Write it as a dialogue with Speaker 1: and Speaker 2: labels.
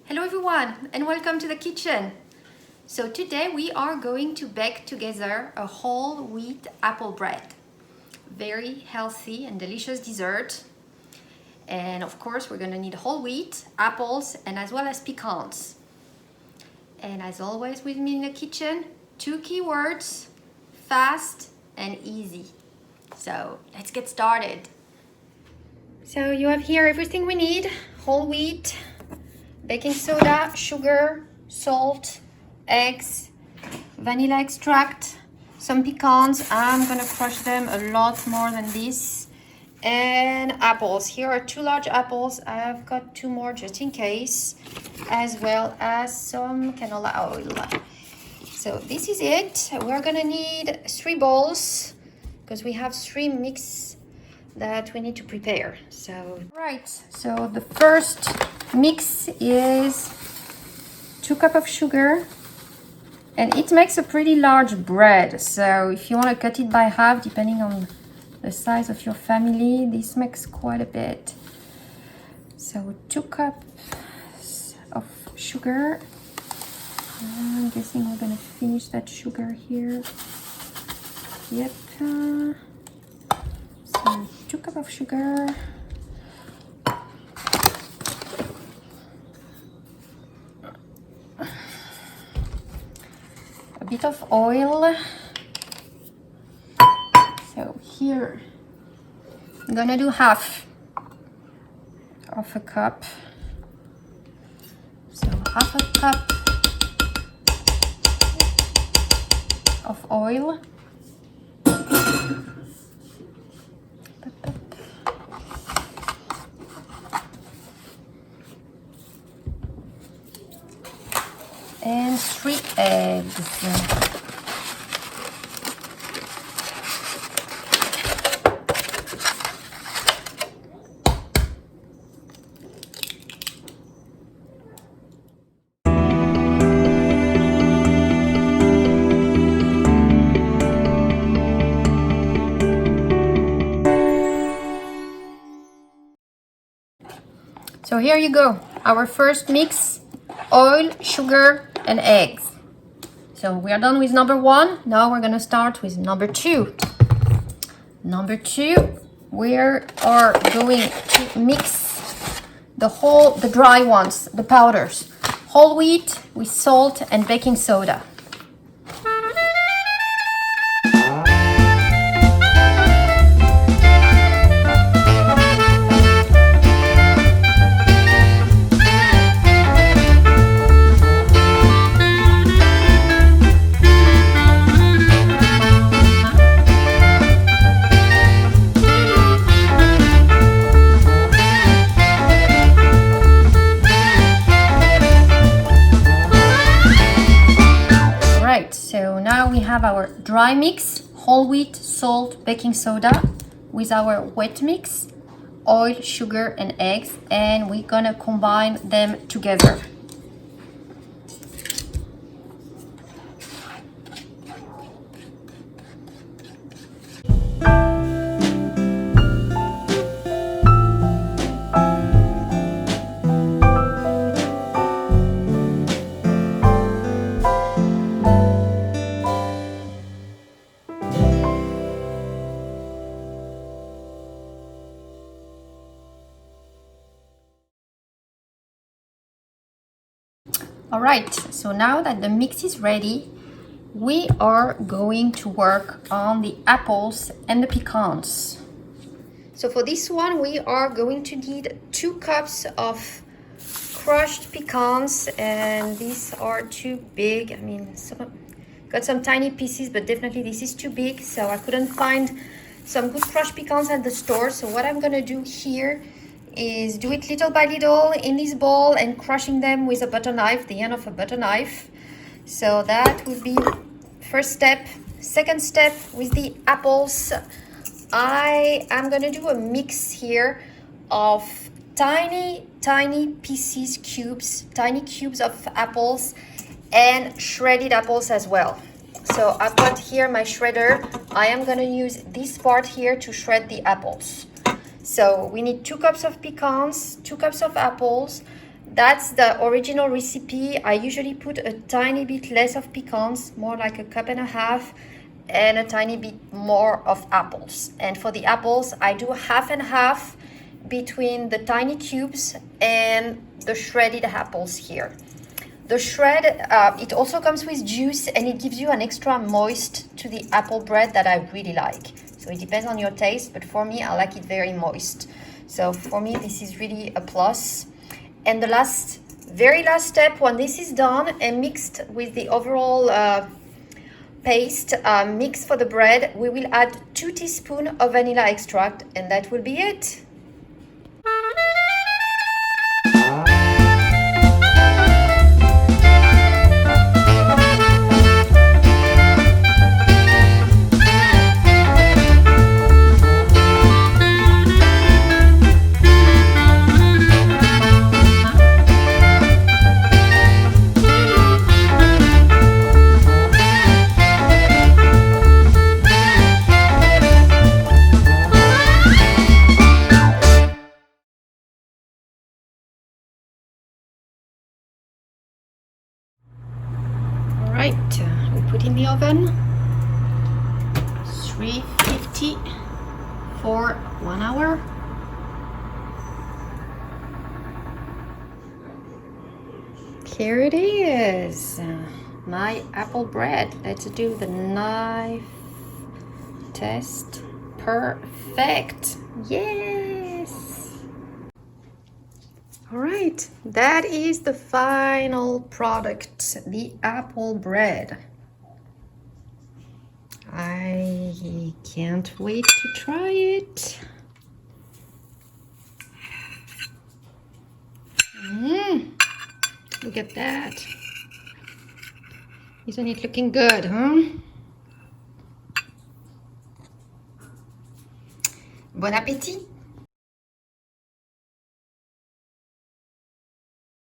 Speaker 1: Hello everyone and welcome to the kitchen. So today we are going to bake together a whole wheat apple bread. Very healthy and delicious dessert. And of course we're going to need whole wheat, apples, and as well as pecans. And as always with me in the kitchen, two keywords: fast and easy. So let's get started. So you have here everything we need: whole wheat, baking soda, sugar, salt, eggs, vanilla extract, some pecans. I'm gonna crush them a lot more than this. And apples. Here are 2 large apples. I've got 2 more just in case, as well as some canola oil. So this is it. We're gonna need 3 bowls because we have 3 mix that we need to prepare. So so the first mix is 2 cups of sugar, and it makes a pretty large bread. So if you want to cut it by half, depending on the size of your family, this makes quite a bit. So 2 cups of sugar. I'm guessing we're gonna finish that sugar here. Yep. So 2 cups of sugar. A bit of oil. So here I'm gonna do half of a cup. So half a cup of oil. And 3 eggs. So here you go, our first mix: oil, sugar, and eggs. So we are done with number 1. Now we're gonna start with number 2. Number 2, we are going to mix the dry ones, the powders. Whole wheat with salt and baking soda. So now we have our dry mix: whole wheat, salt, baking soda, with our wet mix: oil, sugar, and eggs, and we're gonna combine them together. All right, so now that the mix is ready, we are going to work on the apples and the pecans. So for this one, we are going to need 2 cups of crushed pecans, and these are too big. I mean, got some tiny pieces, but definitely this is too big, so I couldn't find some good crushed pecans at the store. So what I'm gonna do here is do it little by little in this bowl and crushing them with a butter knife, the end of a butter knife. So that would be first step. Second step, with the apples, I am gonna do a mix here of tiny pieces, tiny cubes of apples, and shredded apples as well. So I've got here my shredder. I am gonna use this part here to shred the apples. So we need 2 cups of pecans, 2 cups of apples. That's the original recipe. I usually put a tiny bit less of pecans, more like a cup and a half, and a tiny bit more of apples. And for the apples, I do half and half between the tiny cubes and the shredded apples here. The shred, it also comes with juice, and it gives you an extra moist to the apple bread that I really like. So it depends on your taste, but for me, I like it very moist. So for me, this is really a plus. And the very last step, when this is done and mixed with the overall paste mix for the bread, we will add 2 teaspoons of vanilla extract, and that will be it. Right, we put in the oven 350 for 1 hour. Here it is, my apple bread. Let's do the knife test. Perfect. Yes. All right, that is the final product, the apple bread. I can't wait to try it. Look at that. Isn't it looking good, huh? Bon appétit!